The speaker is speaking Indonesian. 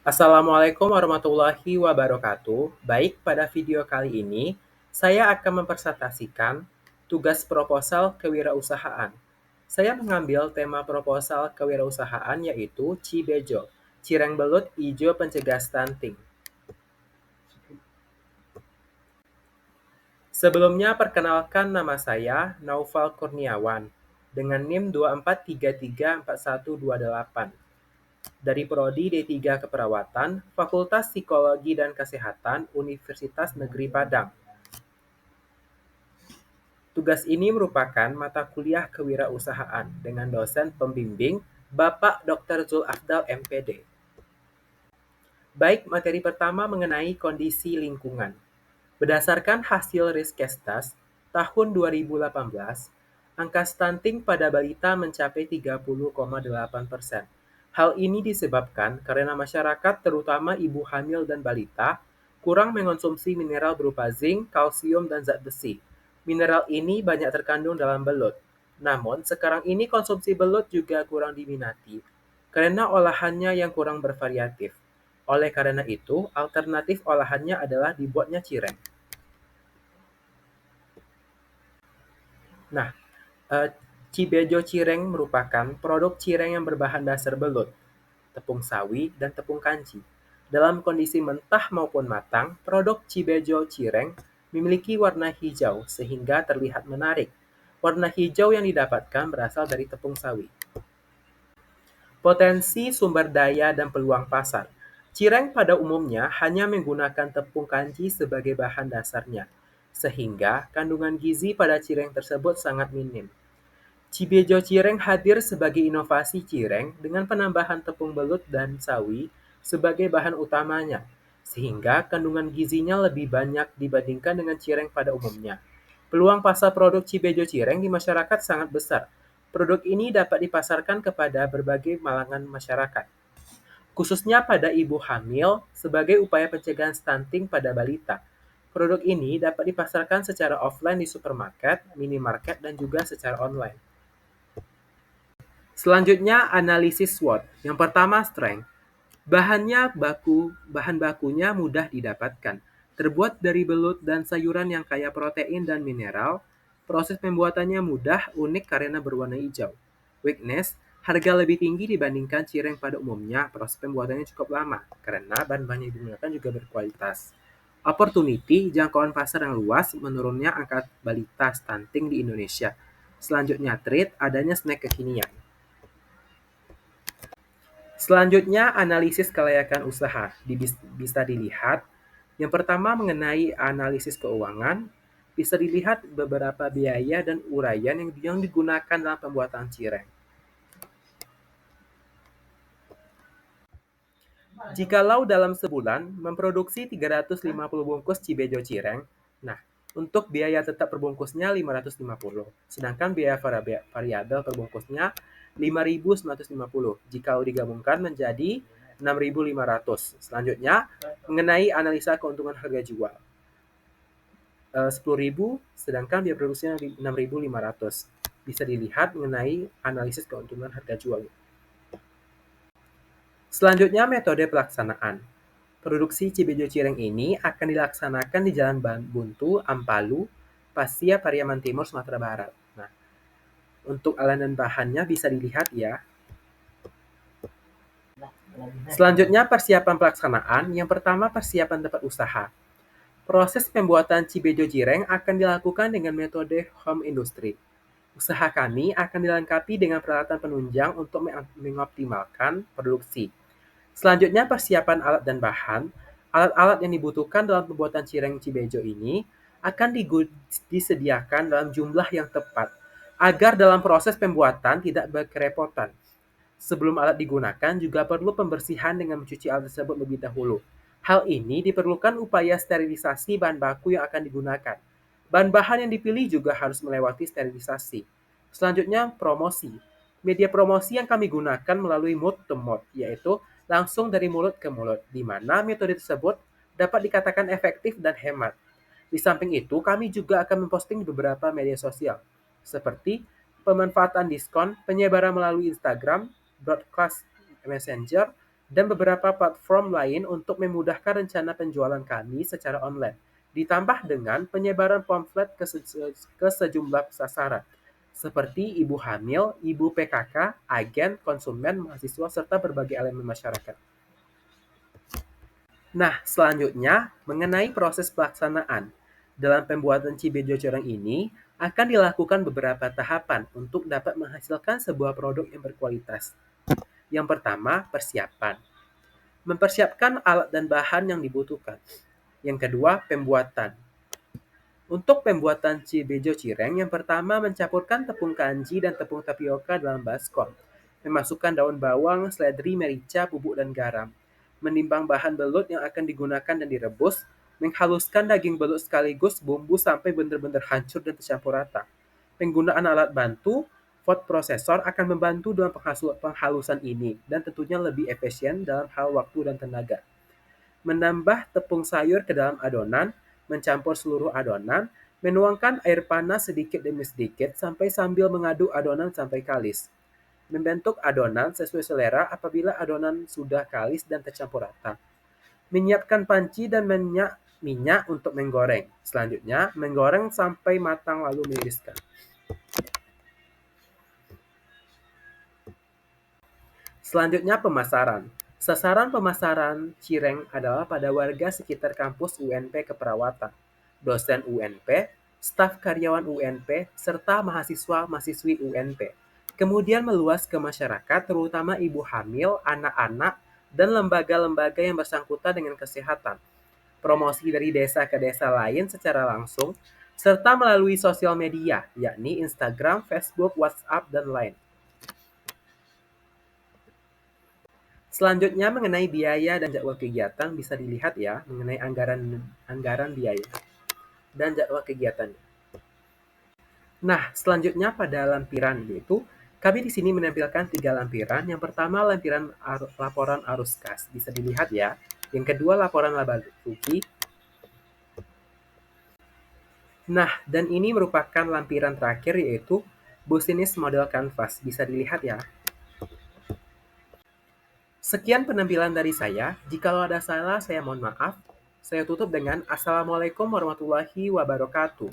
Assalamualaikum warahmatullahi wabarakatuh. Baik, pada video kali ini saya akan mempresentasikan tugas proposal kewirausahaan. Saya mengambil tema proposal kewirausahaan yaitu Cibejo, Cireng Belut Ijo Pencegah Stunting. Sebelumnya perkenalkan nama saya Naufal Kurniawan dengan NIM 24334128 dari Prodi D3 Keperawatan, Fakultas Psikologi dan Kesehatan, Universitas Negeri Padang. Tugas ini merupakan mata kuliah kewirausahaan dengan dosen pembimbing Bapak Dr. Zul Afdal MPD. Baik, materi pertama mengenai kondisi lingkungan. Berdasarkan hasil Riskesdas tahun 2018, angka stunting pada balita mencapai 30,8%. Hal ini disebabkan karena masyarakat, terutama ibu hamil dan balita, kurang mengonsumsi mineral berupa zinc, kalsium, dan zat besi. Mineral ini banyak terkandung dalam belut. Namun, sekarang ini konsumsi belut juga kurang diminati karena olahannya yang kurang bervariatif. Oleh karena itu, alternatif olahannya adalah dibuatnya cireng. Nah, eh, Cibejo Cireng merupakan produk cireng yang berbahan dasar belut, tepung sawi, dan tepung kanji. Dalam kondisi mentah maupun matang, produk Cibejo Cireng memiliki warna hijau sehingga terlihat menarik. Warna hijau yang didapatkan berasal dari tepung sawi. Potensi sumber daya dan peluang pasar. Cireng pada umumnya hanya menggunakan tepung kanji sebagai bahan dasarnya, sehingga kandungan gizi pada cireng tersebut sangat minim. Cibejo Cireng hadir sebagai inovasi cireng dengan penambahan tepung belut dan sawi sebagai bahan utamanya, sehingga kandungan gizinya lebih banyak dibandingkan dengan cireng pada umumnya. Peluang pasar produk Cibejo Cireng di masyarakat sangat besar. Produk ini dapat dipasarkan kepada berbagai kalangan masyarakat, khususnya pada ibu hamil sebagai upaya pencegahan stunting pada balita. Produk ini dapat dipasarkan secara offline di supermarket, minimarket, dan juga secara online. Selanjutnya, analisis SWOT. Yang pertama, strength. Bahan bakunya mudah didapatkan. Terbuat dari belut dan sayuran yang kaya protein dan mineral. Proses pembuatannya mudah, unik karena berwarna hijau. Weakness, harga lebih tinggi dibandingkan cireng pada umumnya. Proses pembuatannya cukup lama karena bahan-bahan yang digunakan juga berkualitas. Opportunity, jangkauan pasar yang luas, menurunnya angka balita stunting di Indonesia. Selanjutnya, trade, adanya snack kekinian. Selanjutnya, analisis kelayakan usaha bisa dilihat. Yang pertama mengenai analisis keuangan, bisa dilihat beberapa biaya dan uraian yang digunakan dalam pembuatan cireng. Jikalau dalam sebulan memproduksi 350 bungkus Cibejo Cireng, nah, untuk biaya tetap perbungkusnya 550, sedangkan biaya variabel perbungkusnya 5.950 jika digabungkan menjadi 6.500. Selanjutnya, mengenai analisa keuntungan harga jual. 10.000 sedangkan biaya produksinya 6.500. Bisa dilihat mengenai analisis keuntungan harga jual. Selanjutnya, metode pelaksanaan. Produksi Cibejo Cireng ini akan dilaksanakan di Jalan Buntu, Ampalu, Pasir, Pariaman Timur, Sumatera Barat. Nah, untuk alat dan bahannya bisa dilihat ya. Selanjutnya, persiapan pelaksanaan. Yang pertama, persiapan tempat usaha. Proses pembuatan Cibejo Cireng akan dilakukan dengan metode home industry. Usaha kami akan dilengkapi dengan peralatan penunjang untuk mengoptimalkan produksi. Selanjutnya, persiapan alat dan bahan. Alat-alat yang dibutuhkan dalam pembuatan cireng Cibejo ini akan disediakan dalam jumlah yang tepat agar dalam proses pembuatan tidak berkerepotan. Sebelum alat digunakan juga perlu pembersihan dengan mencuci alat tersebut lebih dahulu. Hal ini diperlukan upaya sterilisasi bahan baku yang akan digunakan. Bahan-bahan yang dipilih juga harus melewati sterilisasi. Selanjutnya, promosi. Media promosi yang kami gunakan melalui mouth to mouth, yaitu langsung dari mulut ke mulut, di mana metode tersebut dapat dikatakan efektif dan hemat. Di samping itu, kami juga akan memposting di beberapa media sosial, seperti pemanfaatan diskon, penyebaran melalui Instagram, broadcast messenger, dan beberapa platform lain untuk memudahkan rencana penjualan kami secara online. Ditambah dengan penyebaran pamflet ke sejumlah sasaran, seperti ibu hamil, ibu PKK, agen, konsumen, mahasiswa, serta berbagai elemen masyarakat. Nah, selanjutnya mengenai proses pelaksanaan. Dalam pembuatan Cibejo Cireng ini, akan dilakukan beberapa tahapan untuk dapat menghasilkan sebuah produk yang berkualitas. Yang pertama, persiapan. Mempersiapkan alat dan bahan yang dibutuhkan. Yang kedua, pembuatan. Untuk pembuatan Cibejo Cireng, yang pertama mencampurkan tepung kanji dan tepung tapioka dalam baskom. Memasukkan daun bawang, seledri, merica, bubuk, dan garam. Menimbang bahan belut yang akan digunakan dan direbus. Menghaluskan daging belut sekaligus bumbu sampai benar-benar hancur dan tercampur rata. Penggunaan alat bantu, food processor akan membantu dalam penghalusan ini dan tentunya lebih efisien dalam hal waktu dan tenaga. Menambah tepung sayur ke dalam adonan, mencampur seluruh adonan, menuangkan air panas sedikit demi sedikit sambil mengaduk adonan sampai kalis. Membentuk adonan sesuai selera apabila adonan sudah kalis dan tercampur rata. Menyiapkan panci dan minyak untuk menggoreng. Selanjutnya, menggoreng sampai matang lalu meniriskan. Selanjutnya pemasaran. Sasaran pemasaran Cireng adalah pada warga sekitar kampus UNP Keperawatan, dosen UNP, staf karyawan UNP, serta mahasiswa-mahasiswi UNP. Kemudian meluas ke masyarakat, terutama ibu hamil, anak-anak, dan lembaga-lembaga yang bersangkutan dengan kesehatan. Promosi dari desa ke desa lain secara langsung, serta melalui sosial media, yakni Instagram, Facebook, WhatsApp, dan lain. Selanjutnya mengenai biaya dan jadwal kegiatan bisa dilihat ya mengenai anggaran anggaran biaya dan jadwal kegiatan. Nah, selanjutnya pada lampiran yaitu kami di sini menampilkan 3 lampiran. Yang pertama lampiran laporan arus kas bisa dilihat ya. Yang kedua laporan laba rugi. Nah, dan ini merupakan lampiran terakhir yaitu business model canvas bisa dilihat ya. Sekian penampilan dari saya. Jikalau ada salah, saya mohon maaf. Saya tutup dengan Assalamualaikum warahmatullahi wabarakatuh.